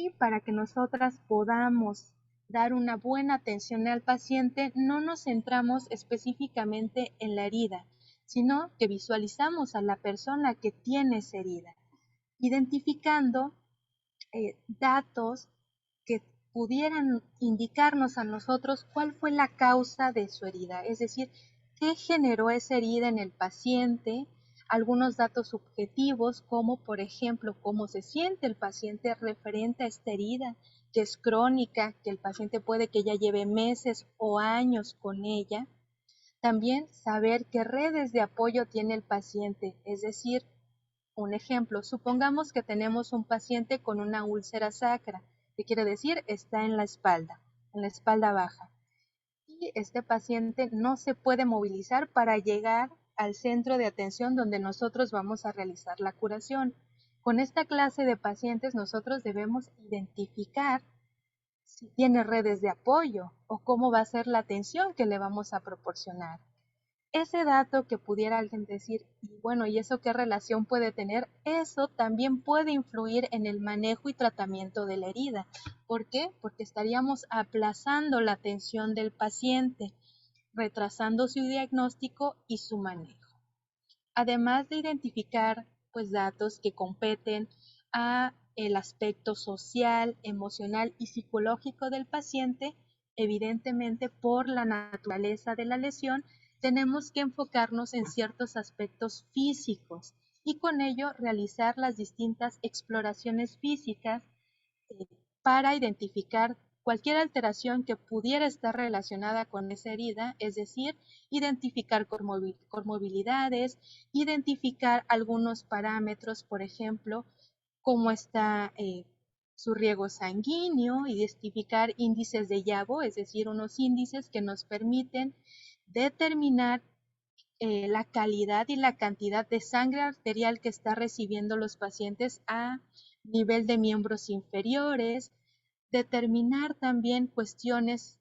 Y para que nosotras podamos dar una buena atención al paciente, no nos centramos específicamente en la herida, sino que visualizamos a la persona que tiene esa herida, identificando datos que pudieran indicarnos a nosotros cuál fue la causa de su herida, es decir, qué generó esa herida en el paciente, algunos datos subjetivos como por ejemplo cómo se siente el paciente referente a esta herida, que es crónica, que el paciente puede que ya lleve meses o años con ella. También saber qué redes de apoyo tiene el paciente, es decir, un ejemplo, supongamos que tenemos un paciente con una úlcera sacra, que quiere decir está en la espalda baja. Y este paciente no se puede movilizar para llegar al centro de atención donde nosotros vamos a realizar la curación. Con esta clase de pacientes nosotros debemos identificar si tiene redes de apoyo o cómo va a ser la atención que le vamos a proporcionar. Ese dato que pudiera alguien decir, y bueno, ¿y eso qué relación puede tener? Eso también puede influir en el manejo y tratamiento de la herida. ¿Por qué? Porque estaríamos aplazando la atención del paciente, retrasando su diagnóstico y su manejo. Además de identificar pues datos que competen a el aspecto social, emocional y psicológico del paciente, evidentemente por la naturaleza de la lesión, tenemos que enfocarnos en ciertos aspectos físicos y con ello realizar las distintas exploraciones físicas eh, para identificar cualquier alteración que pudiera estar relacionada con esa herida, es decir, identificar comorbilidades, identificar algunos parámetros, por ejemplo, cómo está su riego sanguíneo, identificar índices de Yabo, es decir, unos índices que nos permiten determinar la calidad y la cantidad de sangre arterial que está recibiendo los pacientes a nivel de miembros inferiores, determinar también cuestiones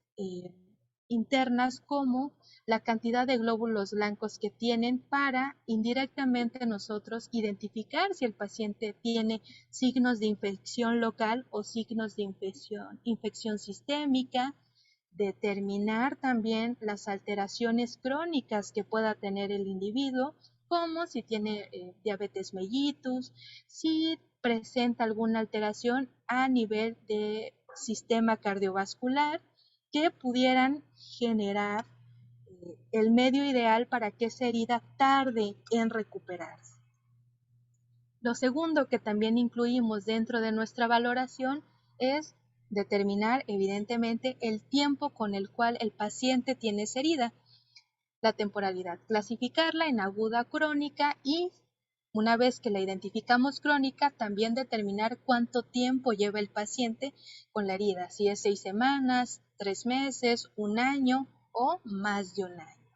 internas como la cantidad de glóbulos blancos que tienen para indirectamente nosotros identificar si el paciente tiene signos de infección local o signos de infección sistémica, determinar también las alteraciones crónicas que pueda tener el individuo, como si tiene diabetes mellitus, si presenta alguna alteración a nivel de sistema cardiovascular que pudieran generar el medio ideal para que esa herida tarde en recuperarse. Lo segundo que también incluimos dentro de nuestra valoración es determinar evidentemente el tiempo con el cual el paciente tiene esa herida, la temporalidad, clasificarla en aguda, crónica y una vez que la identificamos crónica, también determinar cuánto tiempo lleva el paciente con la herida, si es 6 semanas, 3 meses, un año o más de un año.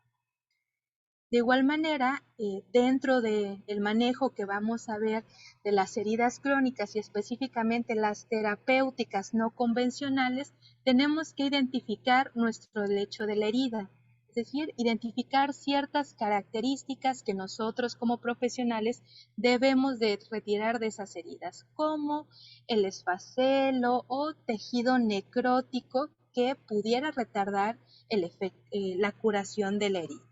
De igual manera, dentro del manejo que vamos a ver de las heridas crónicas y específicamente las terapéuticas no convencionales, tenemos que identificar nuestro lecho de la herida, es decir, identificar ciertas características que nosotros como profesionales debemos de retirar de esas heridas, como el esfacelo o tejido necrótico que pudiera retardar la curación de la herida.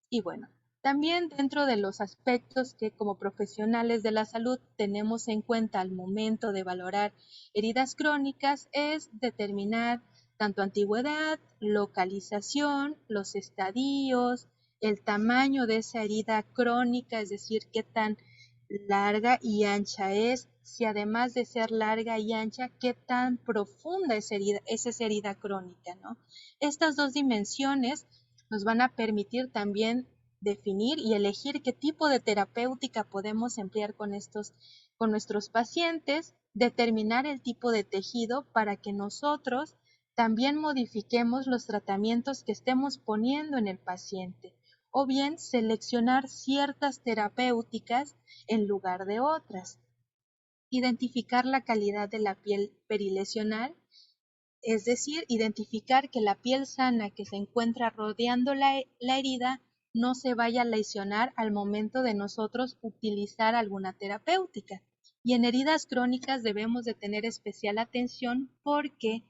Y bueno, también dentro de los aspectos que como profesionales de la salud tenemos en cuenta al momento de valorar heridas crónicas es determinar tanto antigüedad, localización, los estadios, el tamaño de esa herida crónica, es decir, qué tan larga y ancha es, si además de ser larga y ancha, qué tan profunda es esa herida crónica, ¿no? Estas dos dimensiones nos van a permitir también definir y elegir qué tipo de terapéutica podemos emplear con nuestros pacientes, determinar el tipo de tejido para que nosotros también modifiquemos los tratamientos que estemos poniendo en el paciente o bien seleccionar ciertas terapéuticas en lugar de otras. Identificar la calidad de la piel perilesional, es decir, identificar que la piel sana que se encuentra rodeando la herida no se vaya a lesionar al momento de nosotros utilizar alguna terapéutica. Y en heridas crónicas debemos de tener especial atención porque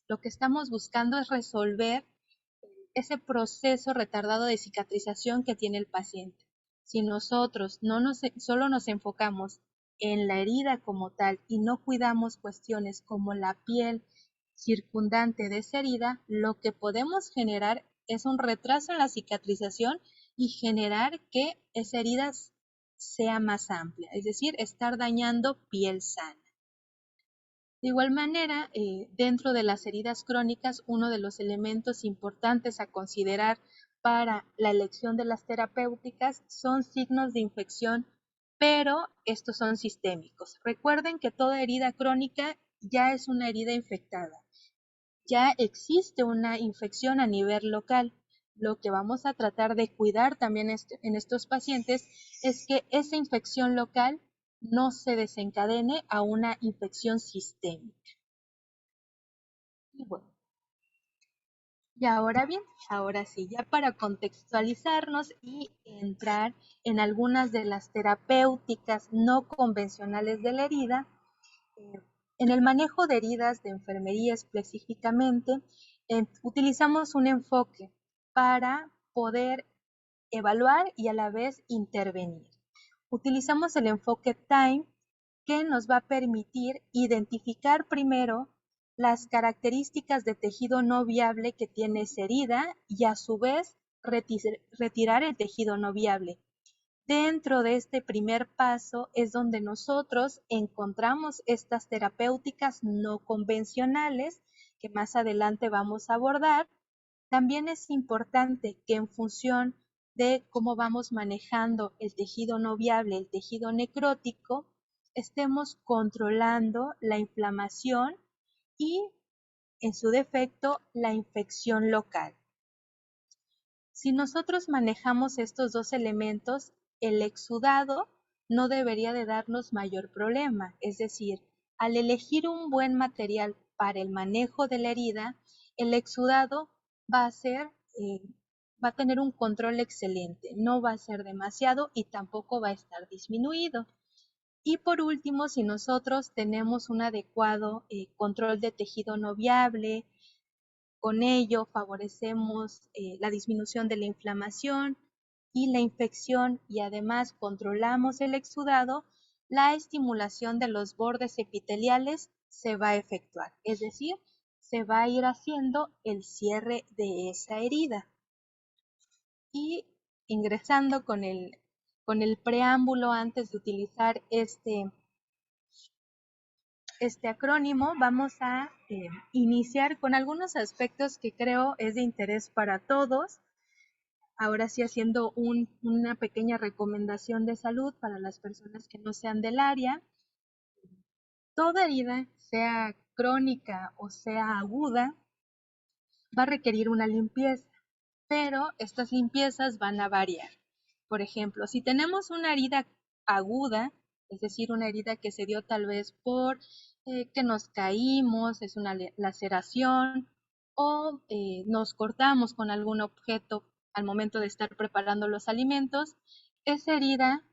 lo que estamos buscando es resolver ese proceso retardado de cicatrización que tiene el paciente. Si nosotros solo nos enfocamos en la herida como tal y no cuidamos cuestiones como la piel circundante de esa herida, lo que podemos generar es un retraso en la cicatrización y generar que esa herida sea más amplia, es decir, estar dañando piel sana. De igual manera, dentro de las heridas crónicas, uno de los elementos importantes a considerar para la elección de las terapéuticas son signos de infección, pero estos son sistémicos. Recuerden que toda herida crónica ya es una herida infectada, ya existe una infección a nivel local. Lo que vamos a tratar de cuidar también en estos pacientes es que esa infección local no se desencadene a una infección sistémica. Y bueno, y ahora bien, ahora sí, ya para contextualizarnos y entrar en algunas de las terapéuticas no convencionales de la herida, eh, en el manejo de heridas de enfermería específicamente, utilizamos un enfoque para poder evaluar y a la vez intervenir. Utilizamos el enfoque TIME que nos va a permitir identificar primero las características de tejido no viable que tiene esa herida y a su vez retirar el tejido no viable. Dentro de este primer paso es donde nosotros encontramos estas terapéuticas no convencionales que más adelante vamos a abordar. También es importante que en función de cómo vamos manejando el tejido no viable, el tejido necrótico, estemos controlando la inflamación y, en su defecto, la infección local. Si nosotros manejamos estos dos elementos, el exudado no debería de darnos mayor problema. Es decir, al elegir un buen material para el manejo de la herida, el exudado va a ser, va a tener un control excelente, no va a ser demasiado y tampoco va a estar disminuido. Y por último, si nosotros tenemos un adecuado control de tejido no viable, con ello favorecemos la disminución de la inflamación y la infección y además controlamos el exudado, la estimulación de los bordes epiteliales se va a efectuar, es decir, se va a ir haciendo el cierre de esa herida. Y ingresando con el preámbulo antes de utilizar este acrónimo, vamos a iniciar con algunos aspectos que creo es de interés para todos. Ahora sí, haciendo una pequeña recomendación de salud para las personas que no sean del área. Toda herida, sea crónica o sea aguda, va a requerir una limpieza, pero estas limpiezas van a variar. Por ejemplo, si tenemos una herida aguda, es decir, una herida que se dio tal vez por que nos caímos, es una laceración, o nos cortamos con algún objeto al momento de estar preparando los alimentos, esa herida,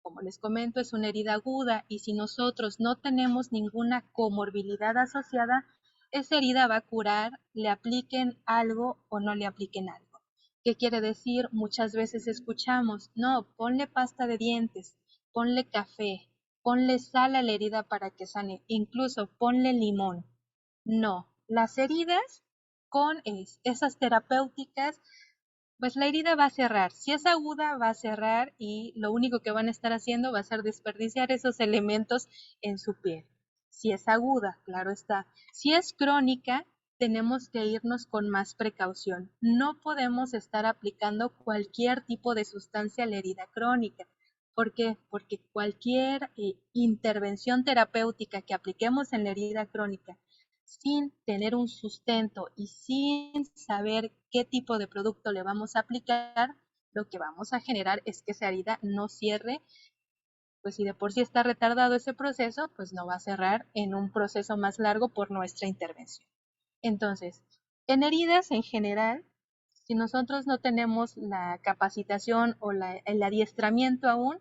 como les comento, es una herida aguda y si nosotros no tenemos ninguna comorbilidad asociada, esa herida va a curar, le apliquen algo o no le apliquen algo. ¿Qué quiere decir? Muchas veces escuchamos, no, ponle pasta de dientes, ponle café, ponle sal a la herida para que sane, incluso ponle limón. No, las heridas con esas terapéuticas, pues la herida va a cerrar. Si es aguda, va a cerrar y lo único que van a estar haciendo va a ser desperdiciar esos elementos en su piel. Si es aguda, claro está. Si es crónica, tenemos que irnos con más precaución. No podemos estar aplicando cualquier tipo de sustancia a la herida crónica. ¿Por qué? Porque cualquier intervención terapéutica que apliquemos en la herida crónica sin tener un sustento y sin saber qué tipo de producto le vamos a aplicar, lo que vamos a generar es que esa herida no cierre, pues si de por sí está retardado ese proceso, pues no va a cerrar en un proceso más largo por nuestra intervención. Entonces, en heridas en general, si nosotros no tenemos la capacitación o el adiestramiento aún,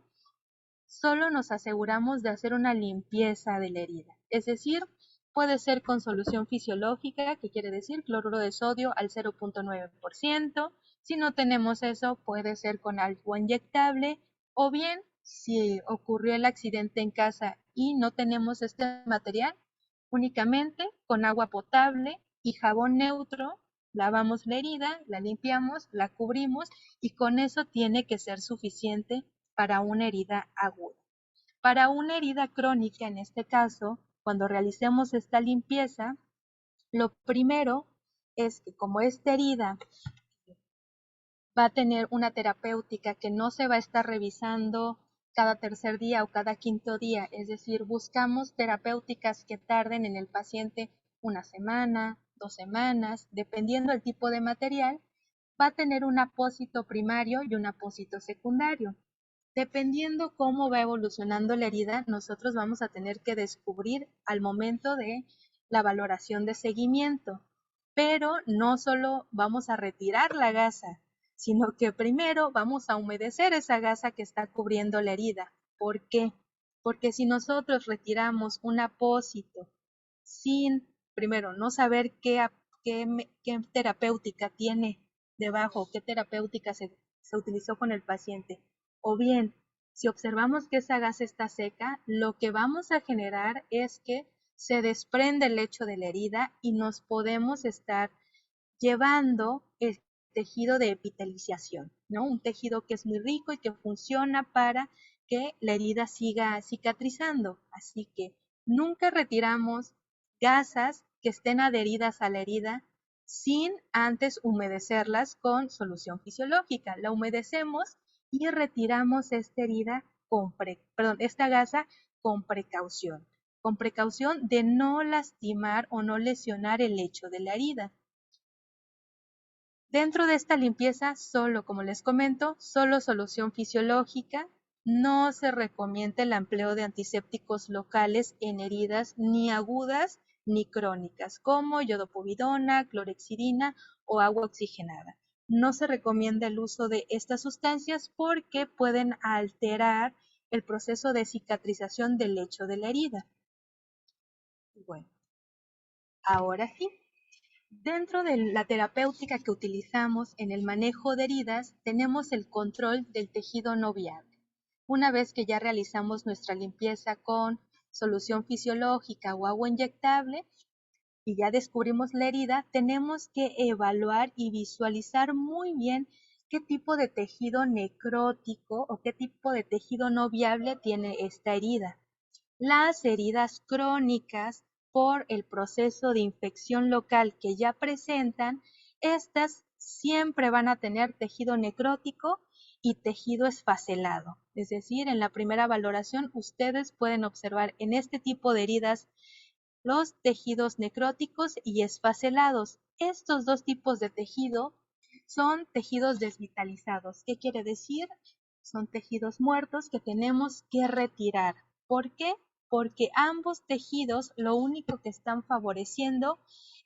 solo nos aseguramos de hacer una limpieza de la herida. Es decir, puede ser con solución fisiológica, que quiere decir cloruro de sodio al 0.9%. Si no tenemos eso, puede ser con algo inyectable, o bien, si ocurrió el accidente en casa y no tenemos este material, únicamente con agua potable y jabón neutro, lavamos la herida, la limpiamos, la cubrimos y con eso tiene que ser suficiente para una herida aguda. Para una herida crónica, en este caso, cuando realicemos esta limpieza, lo primero es que como esta herida va a tener una terapéutica que no se va a estar revisando cada tercer día o cada quinto día, es decir, buscamos terapéuticas que tarden en el paciente una semana, 2 semanas, dependiendo del tipo de material, va a tener un apósito primario y un apósito secundario. Dependiendo cómo va evolucionando la herida, nosotros vamos a tener que descubrir al momento de la valoración de seguimiento. Pero no solo vamos a retirar la gasa, sino que primero vamos a humedecer esa gasa que está cubriendo la herida. ¿Por qué? Porque si nosotros retiramos un apósito sin, primero, no saber qué terapéutica tiene debajo, qué terapéutica se utilizó con el paciente, o bien, si observamos que esa gasa está seca, lo que vamos a generar es que se desprende el lecho de la herida y nos podemos estar llevando el tejido de epitelización, ¿no? Un tejido que es muy rico y que funciona para que la herida siga cicatrizando. Así que nunca retiramos gasas que estén adheridas a la herida sin antes humedecerlas con solución fisiológica. La humedecemos y retiramos esta herida esta gasa con precaución de no lastimar o no lesionar el lecho de la herida. Dentro de esta limpieza, solo, como les comento, solo solución fisiológica. No se recomienda el empleo de antisépticos locales en heridas ni agudas ni crónicas, como iodopovidona, clorhexidina o agua oxigenada. No se recomienda el uso de estas sustancias porque pueden alterar el proceso de cicatrización del lecho de la herida. Bueno, ahora sí. Dentro de la terapéutica que utilizamos en el manejo de heridas, tenemos el control del tejido no viable. Una vez que ya realizamos nuestra limpieza con solución fisiológica o agua inyectable y ya descubrimos la herida, tenemos que evaluar y visualizar muy bien qué tipo de tejido necrótico o qué tipo de tejido no viable tiene esta herida. Las heridas crónicas, por el proceso de infección local que ya presentan, estas siempre van a tener tejido necrótico y tejido esfacelado. Es decir, en la primera valoración ustedes pueden observar en este tipo de heridas los tejidos necróticos y esfacelados. Estos dos tipos de tejido son tejidos desvitalizados. ¿Qué quiere decir? Son tejidos muertos que tenemos que retirar. ¿Por qué? Porque ambos tejidos lo único que están favoreciendo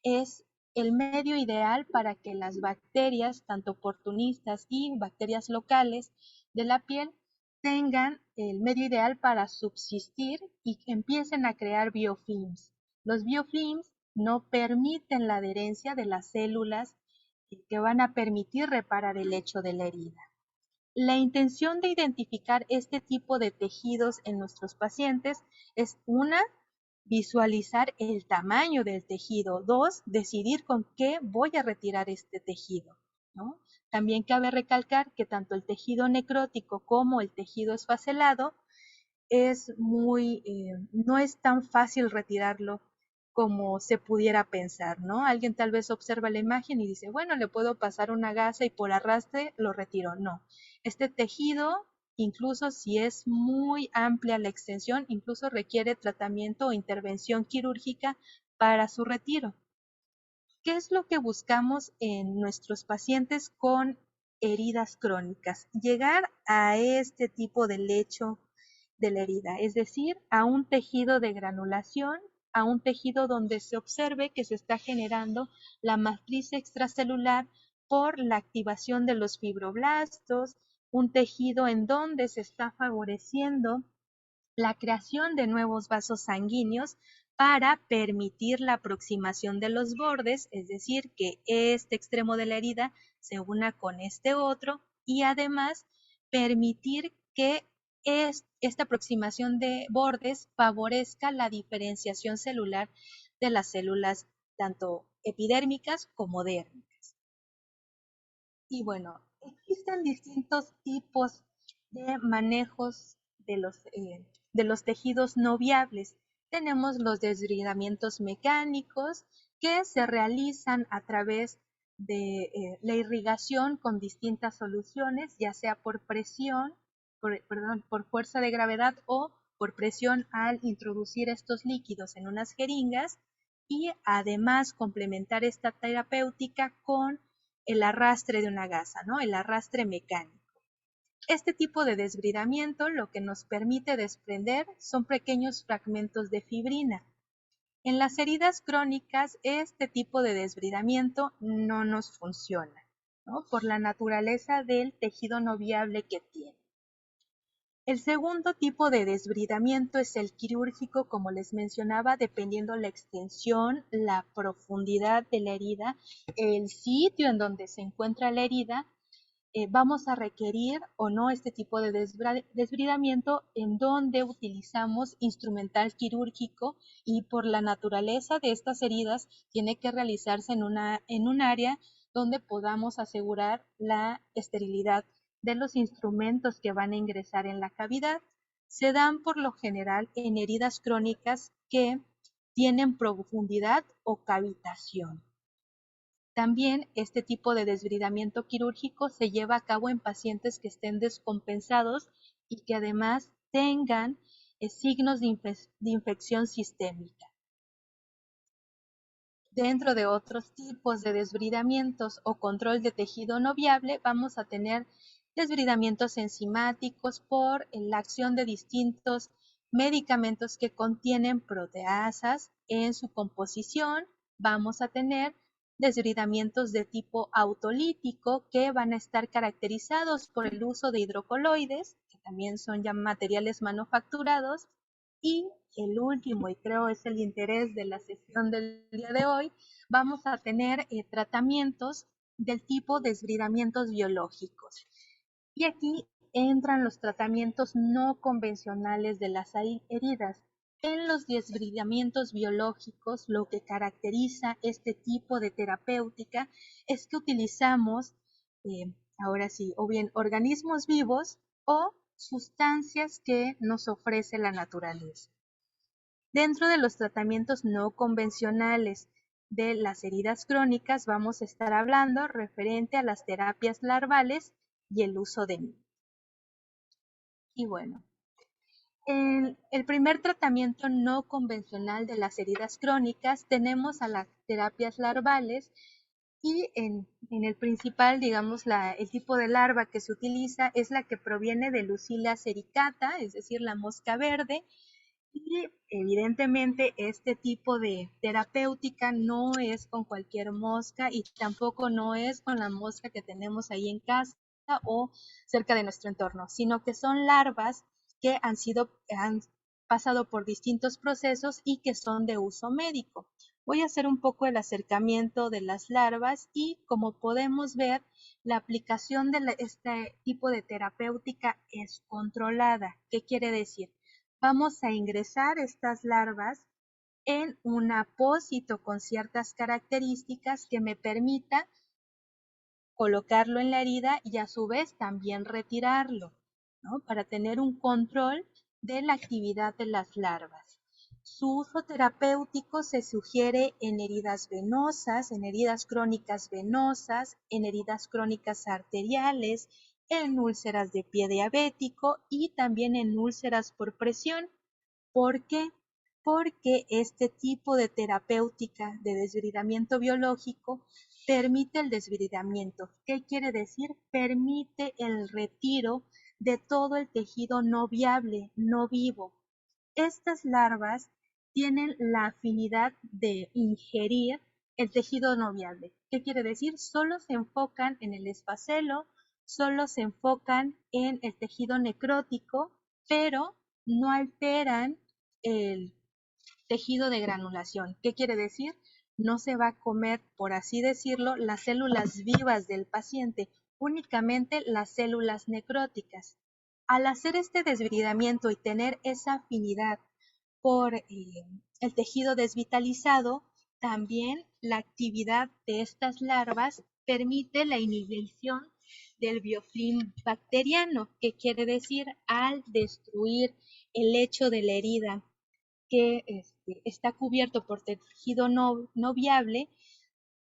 es el medio ideal para que las bacterias, tanto oportunistas y bacterias locales de la piel, tengan el medio ideal para subsistir y empiecen a crear biofilms. Los biofilms no permiten la adherencia de las células que van a permitir reparar el lecho de la herida. La intención de identificar este tipo de tejidos en nuestros pacientes es una, visualizar el tamaño del tejido. Dos, decidir con qué voy a retirar este tejido, ¿no? También cabe recalcar que tanto el tejido necrótico como el tejido esfacelado no es tan fácil retirarlo como se pudiera pensar, ¿no? Alguien tal vez observa la imagen y dice, bueno, le puedo pasar una gasa y por arrastre lo retiro. No, este tejido, incluso si es muy amplia la extensión, incluso requiere tratamiento o intervención quirúrgica para su retiro. ¿Qué es lo que buscamos en nuestros pacientes con heridas crónicas? Llegar a este tipo de lecho de la herida, es decir, a un tejido de granulación, a un tejido donde se observe que se está generando la matriz extracelular por la activación de los fibroblastos, un tejido en donde se está favoreciendo la creación de nuevos vasos sanguíneos para permitir la aproximación de los bordes, es decir, que este extremo de la herida se una con este otro y además permitir que esta aproximación de bordes favorezca la diferenciación celular de las células tanto epidérmicas como dérmicas. Y bueno, existen distintos tipos de manejos de los tejidos no viables. Tenemos los desbridamientos mecánicos que se realizan a través de la irrigación con distintas soluciones, ya sea por presión, por fuerza de gravedad o por presión al introducir estos líquidos en unas jeringas y además complementar esta terapéutica con el arrastre de una gasa, ¿no? El arrastre mecánico. Este tipo de desbridamiento lo que nos permite desprender son pequeños fragmentos de fibrina. En las heridas crónicas, este tipo de desbridamiento no nos funciona, ¿no? Por la naturaleza del tejido no viable que tiene. El segundo tipo de desbridamiento es el quirúrgico, como les mencionaba, dependiendo la extensión, la profundidad de la herida, el sitio en donde se encuentra la herida, vamos a requerir o no este tipo de desbridamiento en donde utilizamos instrumental quirúrgico y por la naturaleza de estas heridas tiene que realizarse en un área donde podamos asegurar la esterilidad de los instrumentos que van a ingresar en la cavidad. Se dan por lo general en heridas crónicas que tienen profundidad o cavitación. También este tipo de desbridamiento quirúrgico se lleva a cabo en pacientes que estén descompensados y que además tengan signos de infección sistémica. Dentro de otros tipos de desbridamientos o control de tejido no viable, vamos a tener desbridamientos enzimáticos por la acción de distintos medicamentos que contienen proteasas en su composición. Vamos a tener desbridamientos de tipo autolítico que van a estar caracterizados por el uso de hidrocoloides, que también son ya materiales manufacturados, y el último, y creo es el interés de la sesión del día de hoy, vamos a tener tratamientos del tipo desbridamientos biológicos. Y aquí entran los tratamientos no convencionales de las heridas. En los desbridamientos biológicos, lo que caracteriza este tipo de terapéutica es que utilizamos, ahora sí, o bien organismos vivos o sustancias que nos ofrece la naturaleza. Dentro de los tratamientos no convencionales de las heridas crónicas, vamos a estar hablando referente a las terapias larvales y el uso de NIT. Y bueno, el primer tratamiento no convencional de las heridas crónicas tenemos a las terapias larvales y en el principal, digamos, el tipo de larva que se utiliza es la que proviene de Lucilla sericata, es decir, la mosca verde, y evidentemente este tipo de terapéutica no es con cualquier mosca y tampoco no es con la mosca que tenemos ahí en casa o cerca de nuestro entorno, sino que son larvas que han pasado por distintos procesos y que son de uso médico. Voy a hacer un poco el acercamiento de las larvas y como podemos ver, la aplicación de este tipo de terapéutica es controlada. ¿Qué quiere decir? Vamos a ingresar estas larvas en un apósito con ciertas características que me permita colocarlo en la herida y a su vez también retirarlo, ¿no? Para tener un control de la actividad de las larvas. Su uso terapéutico se sugiere en heridas venosas, en heridas crónicas venosas, en heridas crónicas arteriales, en úlceras de pie diabético y también en úlceras por presión. ¿Por qué? Porque este tipo de terapéutica de desbridamiento biológico permite el desbridamiento. ¿Qué quiere decir? Permite el retiro de todo el tejido no viable, no vivo. Estas larvas tienen la afinidad de ingerir el tejido no viable. ¿Qué quiere decir? Solo se enfocan en el esfacelo, solo se enfocan en el tejido necrótico, pero no alteran el tejido de granulación. ¿Qué quiere decir? No se va a comer, por así decirlo, las células vivas del paciente, únicamente las células necróticas. Al hacer este desbridamiento y tener esa afinidad por el tejido desvitalizado, también la actividad de estas larvas permite la inhibición del biofilm bacteriano, que quiere decir al destruir el lecho de la herida que está cubierto por tejido no viable,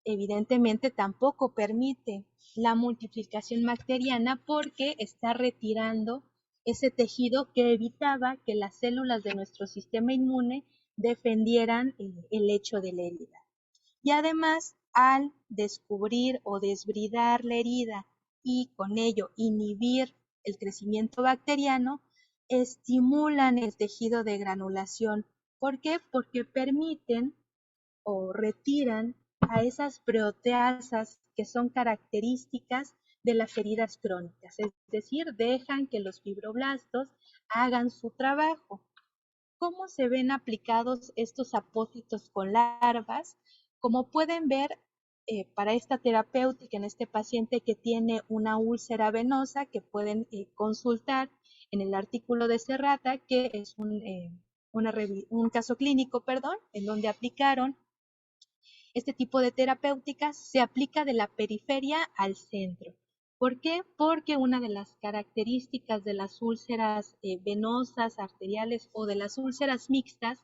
evidentemente tampoco permite la multiplicación bacteriana porque está retirando ese tejido que evitaba que las células de nuestro sistema inmune defendieran el lecho de la herida. Y además, al descubrir o desbridar la herida y con ello inhibir el crecimiento bacteriano, estimulan el tejido de granulación. ¿Por qué? Porque permiten o retiran a esas proteasas que son características de las heridas crónicas, es decir, dejan que los fibroblastos hagan su trabajo. ¿Cómo se ven aplicados estos apósitos con larvas? Como pueden ver, para esta terapéutica en este paciente que tiene una úlcera venosa, que pueden consultar en el artículo de Serrata, que es un caso clínico, perdón, en donde aplicaron este tipo de terapéuticas, se aplica de la periferia al centro. ¿Por qué? Porque una de las características de las úlceras venosas, arteriales o de las úlceras mixtas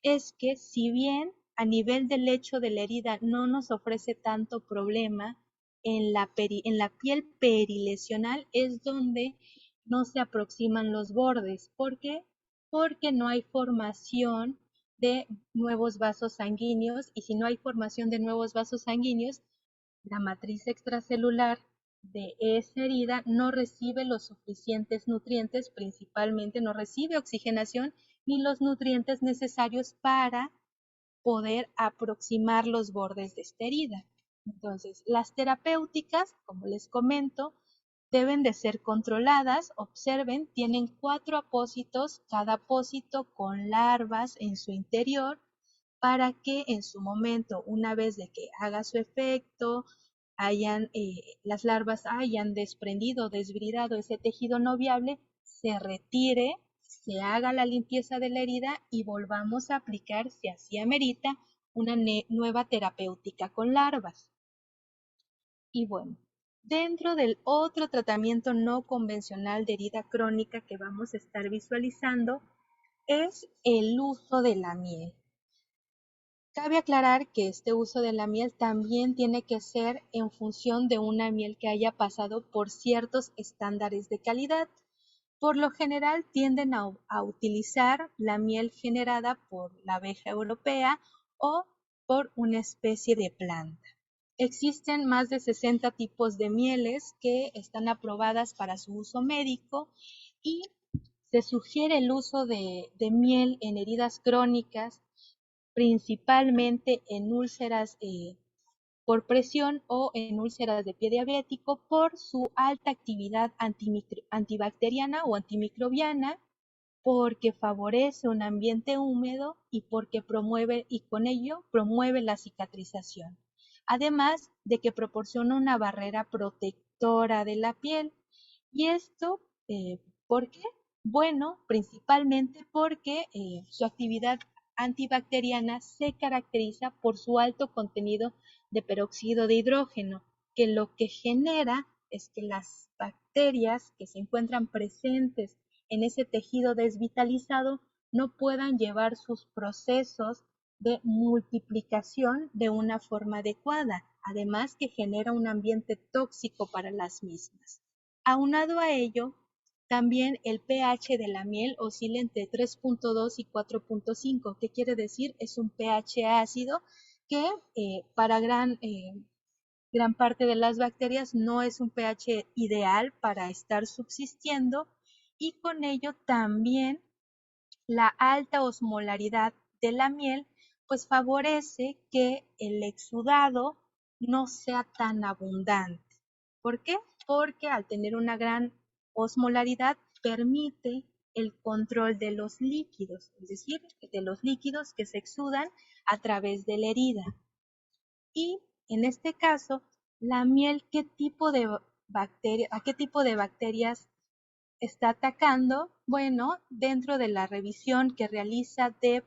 es que si bien a nivel del lecho de la herida no nos ofrece tanto problema, en la piel perilesional es donde no se aproximan los bordes. ¿Por qué? Porque no hay formación de nuevos vasos sanguíneos, y si no hay formación de nuevos vasos sanguíneos, la matriz extracelular de esa herida no recibe los suficientes nutrientes, principalmente no recibe oxigenación ni los nutrientes necesarios para poder aproximar los bordes de esta herida. Entonces, las terapéuticas, como les comento, deben de ser controladas. Observen, tienen 4 apósitos, cada apósito con larvas en su interior, para que en su momento, una vez de que haga su efecto, las larvas hayan desprendido, desbridado ese tejido no viable, se retire, se haga la limpieza de la herida y volvamos a aplicar, si así amerita, una nueva terapéutica con larvas. Y bueno, dentro del otro tratamiento no convencional de herida crónica que vamos a estar visualizando es el uso de la miel. Cabe aclarar que este uso de la miel también tiene que ser en función de una miel que haya pasado por ciertos estándares de calidad. Por lo general tienden a utilizar la miel generada por la abeja europea o por una especie de planta. Existen más de 60 tipos de mieles que están aprobadas para su uso médico, y se sugiere el uso de miel en heridas crónicas, principalmente en úlceras por presión o en úlceras de pie diabético, por su alta actividad antibacteriana o antimicrobiana, porque favorece un ambiente húmedo y porque promueve, y con ello promueve la cicatrización. Además de que proporciona una barrera protectora de la piel. ¿Y esto por qué? Bueno, principalmente porque su actividad antibacteriana se caracteriza por su alto contenido de peróxido de hidrógeno, que lo que genera es que las bacterias que se encuentran presentes en ese tejido desvitalizado no puedan llevar sus procesos de multiplicación de una forma adecuada, además que genera un ambiente tóxico para las mismas. Aunado a ello, también el pH de la miel oscila entre 3.2 y 4.5. ¿Qué quiere decir? Es un pH ácido que para gran parte de las bacterias no es un pH ideal para estar subsistiendo, y con ello también la alta osmolaridad de la miel pues favorece que el exudado no sea tan abundante. ¿Por qué? Porque al tener una gran osmolaridad permite el control de los líquidos, es decir, de los líquidos que se exudan a través de la herida. Y en este caso, la miel, ¿a qué tipo de bacterias está atacando? Bueno, dentro de la revisión que realiza Deb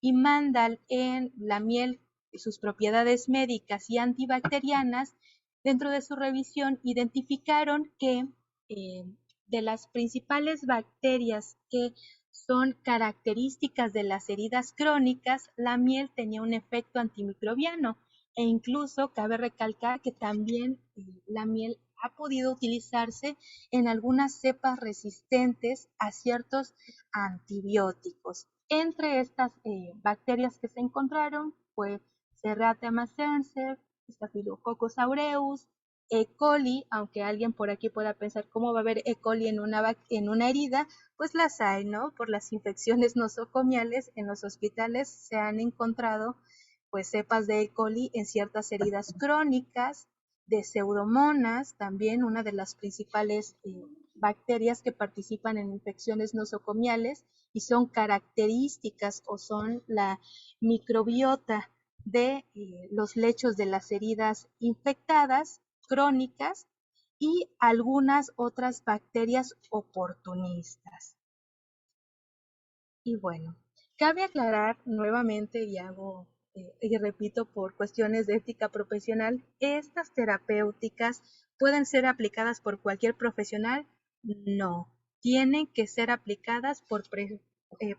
y Mandal en la miel y sus propiedades médicas y antibacterianas, dentro de su revisión identificaron que eh, de las principales bacterias que son características de las heridas crónicas, la miel tenía un efecto antimicrobiano e incluso cabe recalcar que también la miel ha podido utilizarse en algunas cepas resistentes a ciertos antibióticos. Entre estas bacterias que se encontraron fue Serratia mascense, Staphylococcus aureus, E. coli, aunque alguien por aquí pueda pensar cómo va a haber E. coli en una herida, pues las hay, ¿no? Por las infecciones nosocomiales en los hospitales se han encontrado pues cepas de E. coli en ciertas heridas crónicas, de Pseudomonas, también una de las principales bacterias que participan en infecciones nosocomiales y son características o son la microbiota de los lechos de las heridas infectadas crónicas y algunas otras bacterias oportunistas. Y bueno, cabe aclarar nuevamente y repito por cuestiones de ética profesional, estas terapéuticas pueden ser aplicadas por cualquier profesional. No, tienen que ser aplicadas por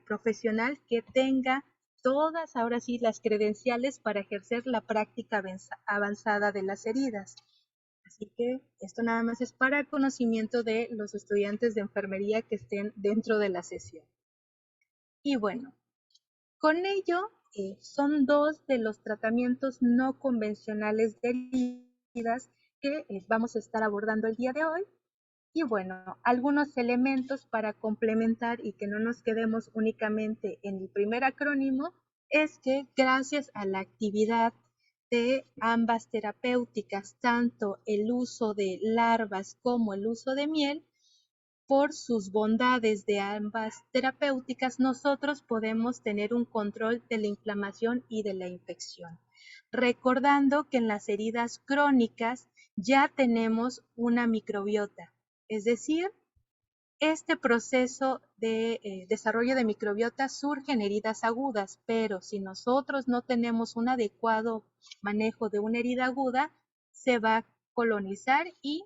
profesional que tenga todas, ahora sí, las credenciales para ejercer la práctica avanzada de las heridas. Así que esto nada más es para el conocimiento de los estudiantes de enfermería que estén dentro de la sesión. Y bueno, con ello son dos de los tratamientos no convencionales de heridas que vamos a estar abordando el día de hoy. Y bueno, algunos elementos para complementar y que no nos quedemos únicamente en el primer acrónimo es que gracias a la actividad de ambas terapéuticas, tanto el uso de larvas como el uso de miel, por sus bondades de ambas terapéuticas, nosotros podemos tener un control de la inflamación y de la infección. Recordando que en las heridas crónicas ya tenemos una microbiota, es decir, este proceso de desarrollo de microbiota surge en heridas agudas, pero si nosotros no tenemos un adecuado manejo de una herida aguda, se va a colonizar y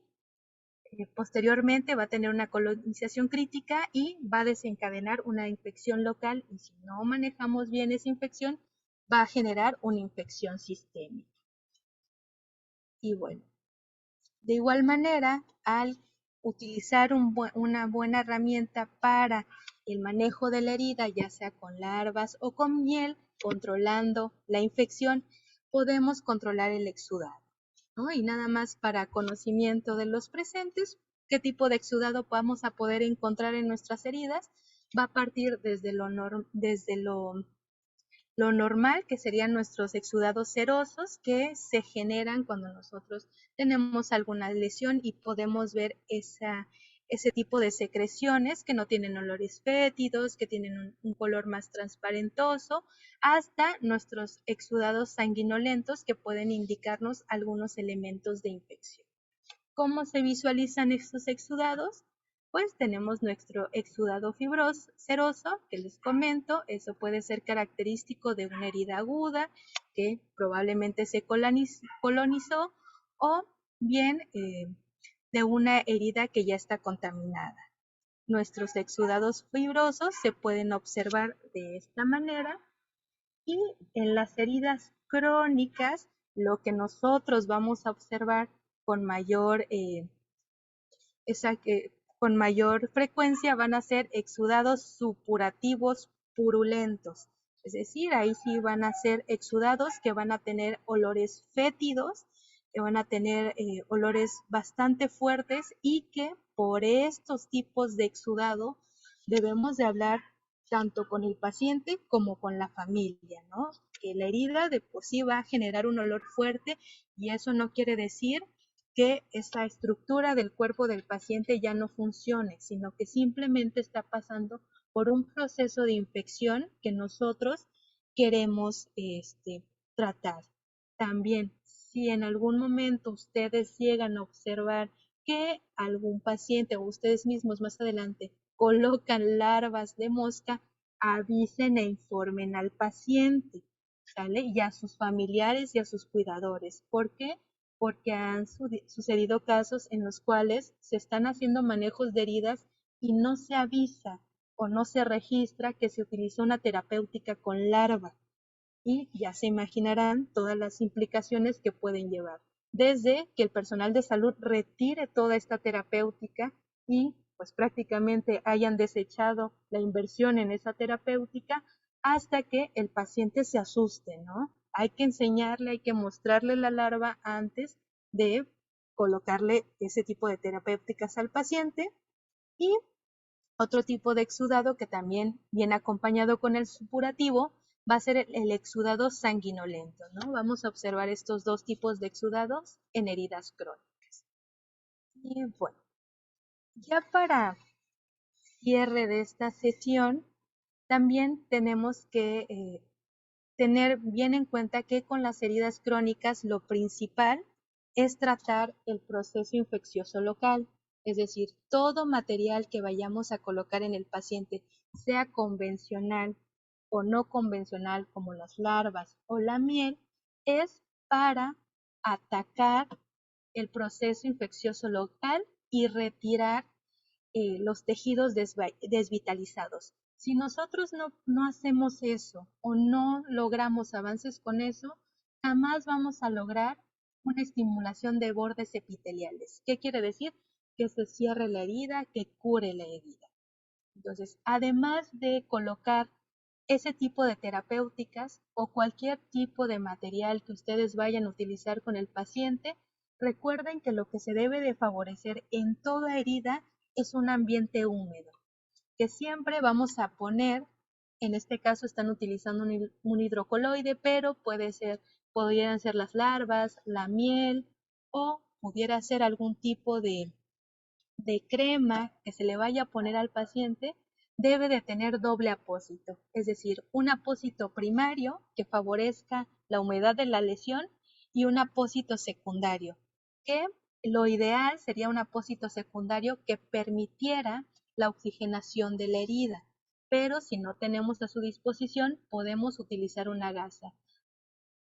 posteriormente va a tener una colonización crítica y va a desencadenar una infección local y si no manejamos bien esa infección va a generar una infección sistémica. Y bueno, de igual manera, al utilizar una buena herramienta para el manejo de la herida, ya sea con larvas o con miel, controlando la infección, podemos controlar el exudado. ¿No? Y nada más para conocimiento de los presentes, qué tipo de exudado vamos a poder encontrar en nuestras heridas, va a partir desde lo normal, que serían nuestros exudados serosos, que se generan cuando nosotros tenemos alguna lesión y podemos ver ese tipo de secreciones que no tienen olores fétidos, que tienen un color más transparentoso, hasta nuestros exudados sanguinolentos que pueden indicarnos algunos elementos de infección. ¿Cómo se visualizan estos exudados? Pues tenemos nuestro exudado seroso, que les comento, eso puede ser característico de una herida aguda que probablemente se colonizó o bien de una herida que ya está contaminada. Nuestros exudados fibrosos se pueden observar de esta manera y en las heridas crónicas lo que nosotros vamos a observar con mayor con mayor frecuencia van a ser exudados supurativos purulentos. Es decir, ahí sí van a ser exudados que van a tener olores fétidos, que van a tener olores bastante fuertes y que por estos tipos de exudado debemos de hablar tanto con el paciente como con la familia, ¿no? Que la herida de por sí va a generar un olor fuerte y eso no quiere decir que esa estructura del cuerpo del paciente ya no funcione, sino que simplemente está pasando por un proceso de infección que nosotros queremos tratar. También, si en algún momento ustedes llegan a observar que algún paciente o ustedes mismos más adelante colocan larvas de mosca, avisen e informen al paciente, ¿sale? Y a sus familiares y a sus cuidadores. ¿Por qué? Porque han sucedido casos en los cuales se están haciendo manejos de heridas y no se avisa o no se registra que se utilizó una terapéutica con larva. Y ya se imaginarán todas las implicaciones que pueden llevar. Desde que el personal de salud retire toda esta terapéutica y pues prácticamente hayan desechado la inversión en esa terapéutica hasta que el paciente se asuste, ¿no? Hay que enseñarle, hay que mostrarle la larva antes de colocarle ese tipo de terapéuticas al paciente. Y otro tipo de exudado que también viene acompañado con el supurativo va a ser el exudado sanguinolento, ¿no? Vamos a observar estos dos tipos de exudados en heridas crónicas. Y bueno, ya para cierre de esta sesión, también tenemos que tener bien en cuenta que con las heridas crónicas lo principal es tratar el proceso infeccioso local, es decir, todo material que vayamos a colocar en el paciente, sea convencional o no convencional, como las larvas o la miel, es para atacar el proceso infeccioso local y retirar los tejidos desvitalizados. Si nosotros no hacemos eso o no logramos avances con eso, jamás vamos a lograr una estimulación de bordes epiteliales. ¿Qué quiere decir? Que se cierre la herida, que cure la herida. Entonces, además de colocar ese tipo de terapéuticas o cualquier tipo de material que ustedes vayan a utilizar con el paciente, recuerden que lo que se debe de favorecer en toda herida es un ambiente húmedo, que siempre vamos a poner, en este caso están utilizando un hidrocoloide, pero pudieran ser las larvas, la miel o pudiera ser algún tipo de crema que se le vaya a poner al paciente debe de tener doble apósito, es decir, un apósito primario que favorezca la humedad de la lesión y un apósito secundario, que lo ideal sería un apósito secundario que permitiera la oxigenación de la herida, pero si no tenemos a su disposición podemos utilizar una gasa.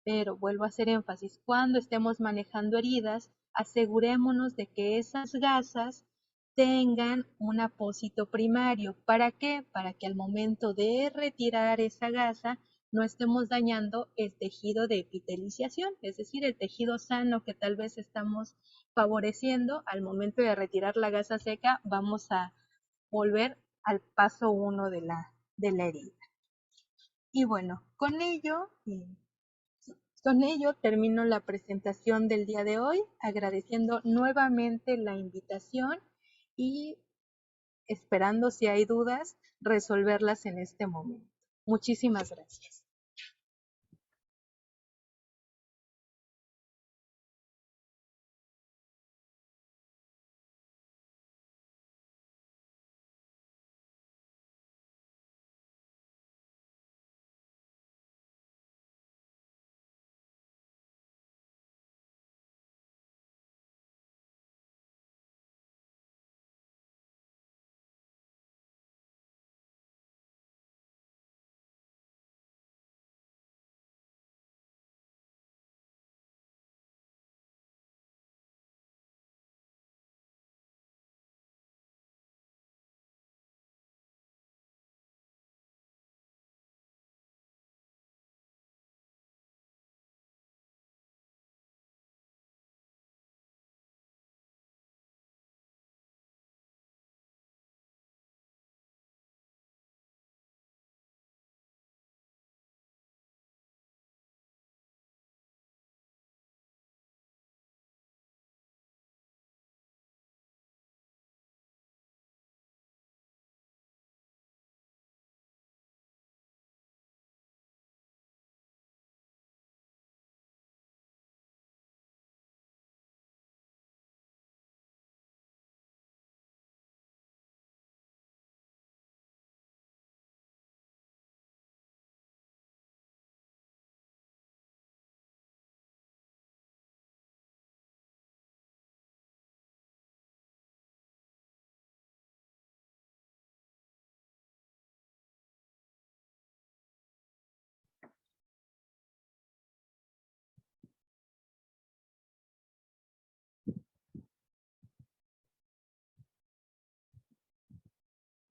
Pero vuelvo a hacer énfasis, cuando estemos manejando heridas, asegurémonos de que esas gasas tengan un apósito primario. ¿Para qué? Para que al momento de retirar esa gasa no estemos dañando el tejido de epiteliciación, es decir, el tejido sano que tal vez estamos favoreciendo. Al momento de retirar la gasa seca, vamos a volver al paso 1 de la herida. Y bueno, con ello termino la presentación del día de hoy, agradeciendo nuevamente la invitación y esperando, si hay dudas, resolverlas en este momento. Muchísimas gracias.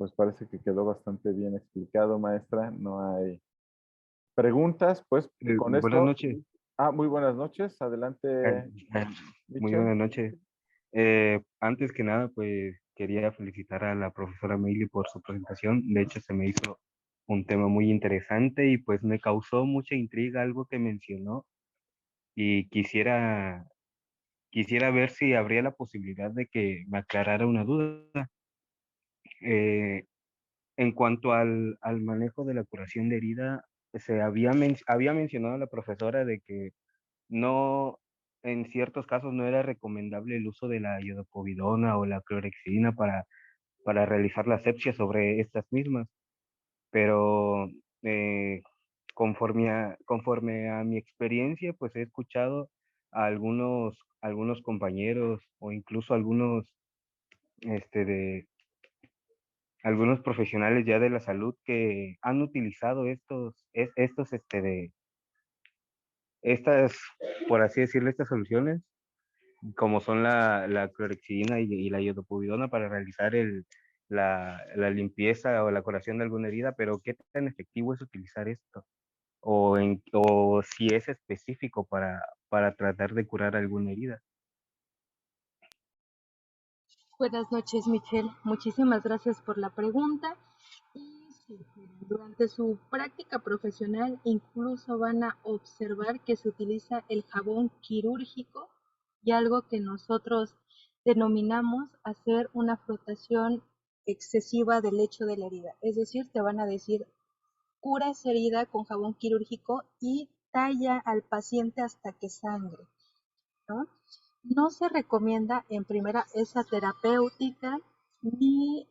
pues parece que quedó bastante bien explicado, maestra. No hay preguntas, pues con Buenas esto. noches. Muy buenas noches. eh, Adelante, eh, Muy Michelle. buenas noches. Antes que nada, pues quería felicitar a la profesora Meili por su presentación. De hecho, se me hizo un tema muy interesante y pues me causó mucha intriga algo que mencionó y quisiera ver si habría la posibilidad de que me aclarara una duda. Eh, en cuanto al manejo de la curación de herida, había mencionado la profesora de que no, en ciertos casos no era recomendable el uso de la iodopovidona o la clorexidina para realizar la asepsia sobre estas mismas, pero eh, conforme a mi experiencia, pues he escuchado a algunos compañeros o incluso este, de, algunos profesionales ya de la salud que han utilizado estas, por así decirlo, estas soluciones como son la clorexidina y la iodopovidona para realizar la limpieza o la curación de alguna herida, pero ¿qué tan efectivo es utilizar esto? O si es específico para tratar de curar alguna herida. Buenas noches, Michelle. Muchísimas gracias por la pregunta. Y sí, durante su práctica profesional incluso van a observar que se utiliza el jabón quirúrgico y algo que nosotros denominamos hacer una frotación excesiva del lecho de la herida. Es decir, te van a decir, cura esa herida con jabón quirúrgico y talla al paciente hasta que sangre, ¿no? No se recomienda en primera esa terapéutica ni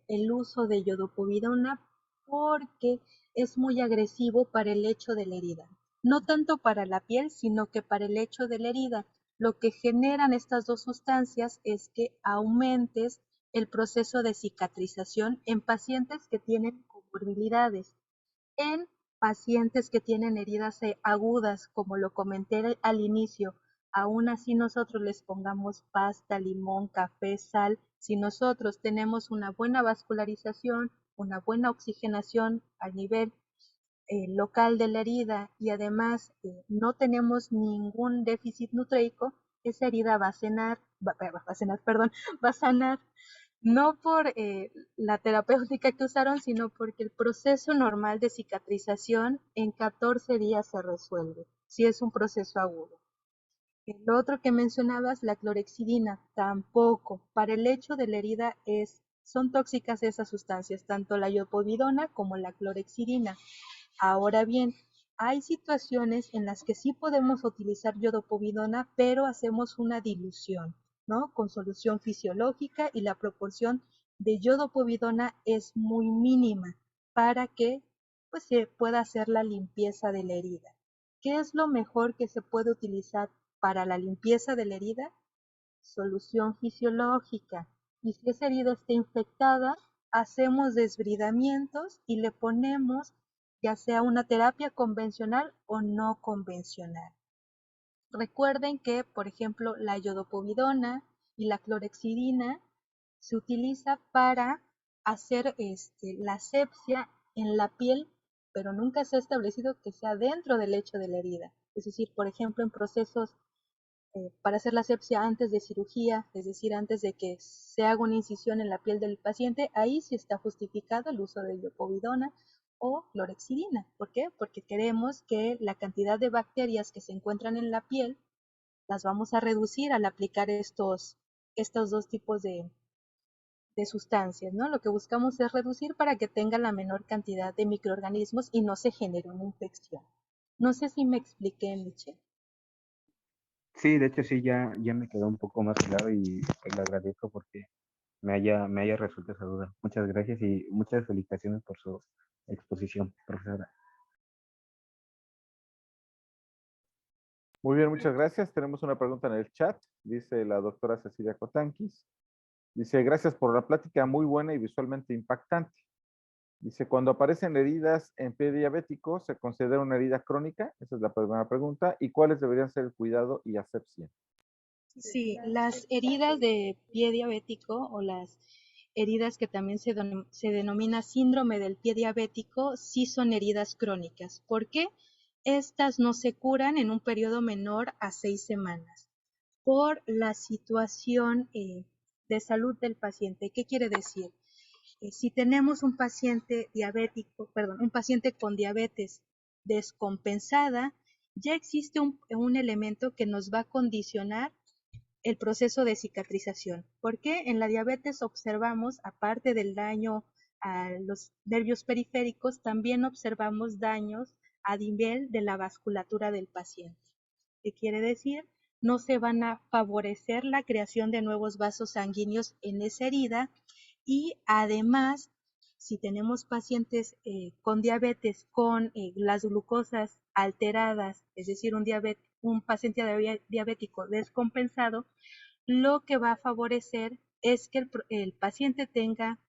el uso de iodopovidona porque es muy agresivo para el lecho de la herida. No tanto para la piel, sino que para el lecho de la herida. Lo que generan estas dos sustancias es que aumentes el proceso de cicatrización en pacientes que tienen comorbilidades. En pacientes que tienen heridas agudas, como lo comenté al inicio, aún así nosotros les pongamos pasta, limón, café, sal, si nosotros tenemos una buena vascularización, una buena oxigenación a nivel local de la herida y además no tenemos ningún déficit nutrico, esa herida va a sanar no por la terapéutica que usaron, sino porque el proceso normal de cicatrización en 14 días se resuelve, si es un proceso agudo. El otro que mencionabas, la clorexidina, tampoco. Para el hecho de la herida son tóxicas esas sustancias, tanto la iopovidona como la clorexidina. Ahora bien, hay situaciones en las que sí podemos utilizar iodopovidona, pero hacemos una dilución, ¿no? Con solución fisiológica y la proporción de iodopovidona es muy mínima para que pues, se pueda hacer la limpieza de la herida. ¿Qué es lo mejor que se puede utilizar para la limpieza de la herida? Solución fisiológica. Y si esa herida está infectada, hacemos desbridamientos y le ponemos ya sea una terapia convencional o no convencional. Recuerden que, por ejemplo, la iodopovidona y la clorexidina se utiliza para hacer la asepsia en la piel, pero nunca se ha establecido que sea dentro del lecho de la herida. Es decir, por ejemplo, en procesos para hacer la asepsia antes de cirugía, es decir, antes de que se haga una incisión en la piel del paciente, ahí sí está justificado el uso de iopovidona o clorexidina. ¿Por qué? Porque queremos que la cantidad de bacterias que se encuentran en la piel las vamos a reducir al aplicar estos dos tipos de sustancias, ¿no? Lo que buscamos es reducir para que tenga la menor cantidad de microorganismos y no se genere una infección. No sé si me expliqué, Michelle. Sí, de hecho sí, ya me quedó un poco más claro y pues, le agradezco porque me haya resuelto esa duda. Muchas gracias y muchas felicitaciones por su exposición, profesora. Muy bien, muchas gracias. Tenemos una pregunta en el chat. Dice la doctora Cecilia Cotanquis. Dice, gracias por la plática muy buena y visualmente impactante. Dice, cuando aparecen heridas en pie diabético, ¿se considera una herida crónica? Esa es la primera pregunta. ¿Y cuáles deberían ser el cuidado y asepsia? Sí, las heridas de pie diabético o las heridas que también se denomina síndrome del pie diabético, sí son heridas crónicas. ¿Por qué? Estas no se curan en un periodo menor a 6 semanas por la situación de salud del paciente. ¿Qué quiere decir? Si tenemos un paciente diabético, perdón, un paciente con diabetes descompensada, ya existe un elemento que nos va a condicionar el proceso de cicatrización. Porque en la diabetes observamos, aparte del daño a los nervios periféricos, también observamos daños a nivel de la vasculatura del paciente. ¿Qué quiere decir? No se van a favorecer la creación de nuevos vasos sanguíneos en esa herida y además, si tenemos pacientes con diabetes con las glucosas alteradas, es decir, un paciente diabético descompensado, lo que va a favorecer es que el paciente tenga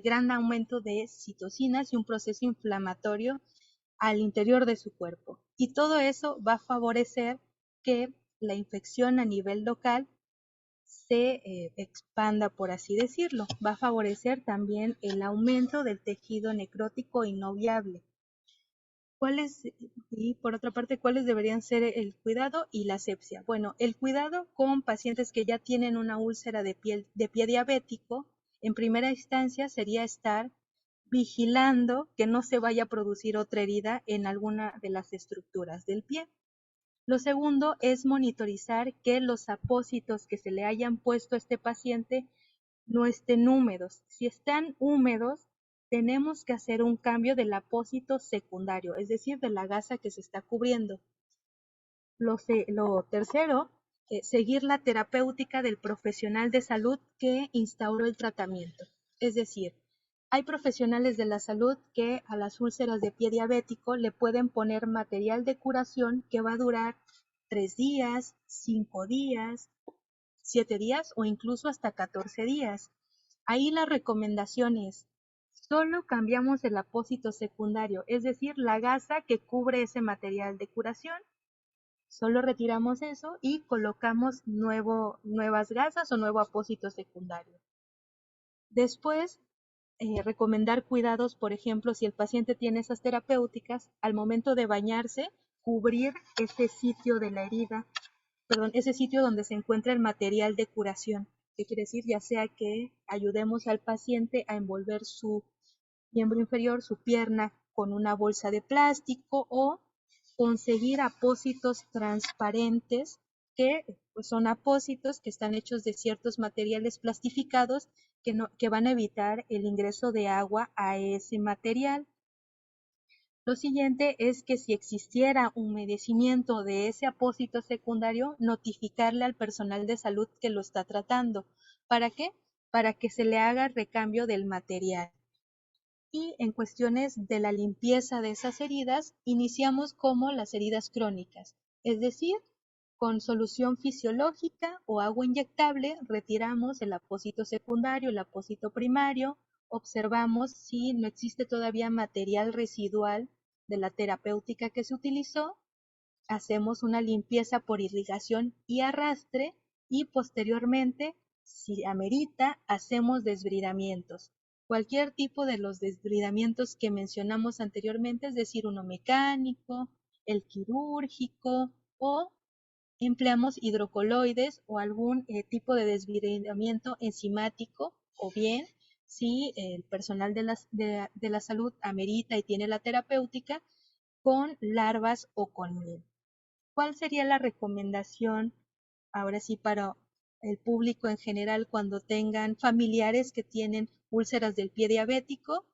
gran aumento de citocinas y un proceso inflamatorio al interior de su cuerpo. Y todo eso va a favorecer que la infección a nivel local se expanda, por así decirlo. Va a favorecer también el aumento del tejido necrótico y no viable. Y por otra parte, ¿cuáles deberían ser el cuidado y la asepsia? Bueno, el cuidado con pacientes que ya tienen una úlcera de pie diabético, en primera instancia sería estar vigilando que no se vaya a producir otra herida en alguna de las estructuras del pie. Lo segundo es monitorizar que los apósitos que se le hayan puesto a este paciente no estén húmedos. Si están húmedos, tenemos que hacer un cambio del apósito secundario, es decir, de la gasa que se está cubriendo. Lo tercero, seguir la terapéutica del profesional de salud que instauró el tratamiento. Es decir, hay profesionales de la salud que a las úlceras de pie diabético le pueden poner material de curación que va a durar 3 días, 5 días, 7 días o incluso hasta 14 días. Ahí la recomendación es, solo cambiamos el apósito secundario, es decir, la gasa que cubre ese material de curación. Solo retiramos eso y colocamos nuevas gasas o nuevo apósito secundario. Después, recomendar cuidados, por ejemplo, si el paciente tiene esas terapéuticas, al momento de bañarse, cubrir ese sitio de la herida, ese sitio donde se encuentra el material de curación. ¿Qué quiere decir? Ya sea que ayudemos al paciente a envolver su miembro inferior, su pierna, con una bolsa de plástico o conseguir apósitos transparentes que pues, son apósitos que están hechos de ciertos materiales plastificados que van a evitar el ingreso de agua a ese material. Lo siguiente es que si existiera humedecimiento de ese apósito secundario, notificarle al personal de salud que lo está tratando. ¿Para qué? Para que se le haga recambio del material. Y en cuestiones de la limpieza de esas heridas, iniciamos como las heridas crónicas, es decir, con solución fisiológica o agua inyectable retiramos el apósito secundario, el apósito primario, observamos si no existe todavía material residual de la terapéutica que se utilizó, hacemos una limpieza por irrigación y arrastre y posteriormente, si amerita, hacemos desbridamientos. Cualquier tipo de los desbridamientos que mencionamos anteriormente, es decir, uno mecánico, el quirúrgico o empleamos hidrocoloides o algún tipo de desbridamiento enzimático o bien si el personal de la salud amerita y tiene la terapéutica con larvas o con miel. ¿Cuál sería la recomendación ahora sí para el público en general cuando tengan familiares que tienen úlceras del pie diabético?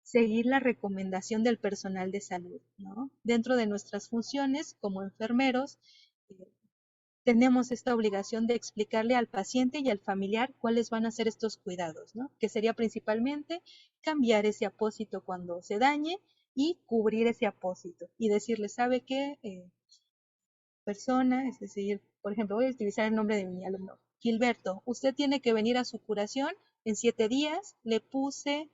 Seguir la recomendación del personal de salud, ¿no? Dentro de nuestras funciones como enfermeros, tenemos esta obligación de explicarle al paciente y al familiar cuáles van a ser estos cuidados, ¿no? Que sería principalmente cambiar ese apósito cuando se dañe y cubrir ese apósito y decirle, ¿sabe qué? Persona, es decir, por ejemplo, voy a utilizar el nombre de mi alumno, Gilberto, usted tiene que venir a su curación en 7 días, le puse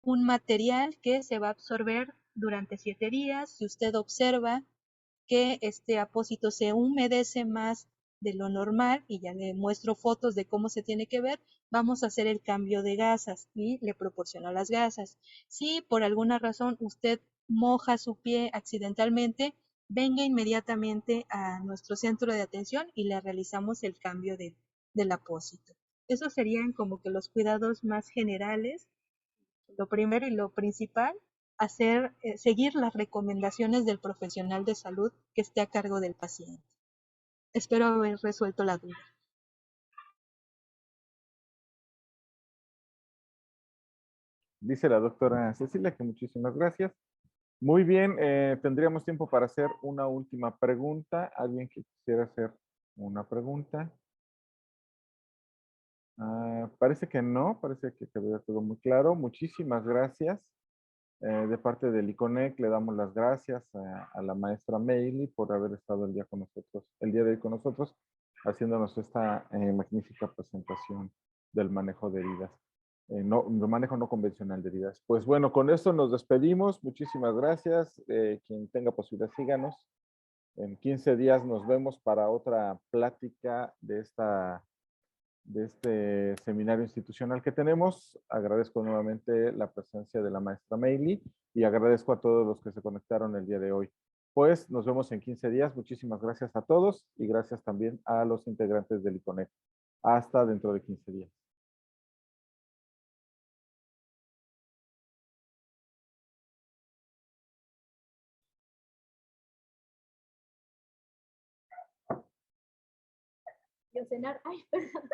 un material que se va a absorber durante 7 días, si usted observa que este apósito se humedece más de lo normal y ya le muestro fotos de cómo se tiene que ver, vamos a hacer el cambio de gasas y le proporciono las gasas. Si por alguna razón usted moja su pie accidentalmente, venga inmediatamente a nuestro centro de atención y le realizamos el cambio del apósito. Esos serían como que los cuidados más generales. Lo primero y lo principal, seguir las recomendaciones del profesional de salud que esté a cargo del paciente. Espero haber resuelto la duda. Dice la doctora Cecilia que muchísimas gracias. Muy bien, tendríamos tiempo para hacer una última pregunta. ¿Alguien que quisiera hacer una pregunta? Parece que no, parece que quedó todo muy claro. Muchísimas gracias. De parte del ICONEC le damos las gracias a la maestra Meili por haber estado el día de hoy con nosotros, haciéndonos esta magnífica presentación del manejo de heridas. El manejo no convencional de heridas. Pues bueno, con esto nos despedimos. Muchísimas gracias. Quien tenga posibilidad, síganos. En 15 días nos vemos para otra plática de este seminario institucional que tenemos. Agradezco nuevamente la presencia de la maestra Meili y agradezco a todos los que se conectaron el día de hoy. Pues nos vemos en 15 días. Muchísimas gracias a todos y gracias también a los integrantes del ICONEC. Hasta dentro de 15 días. Yo cenar, ay, perdón.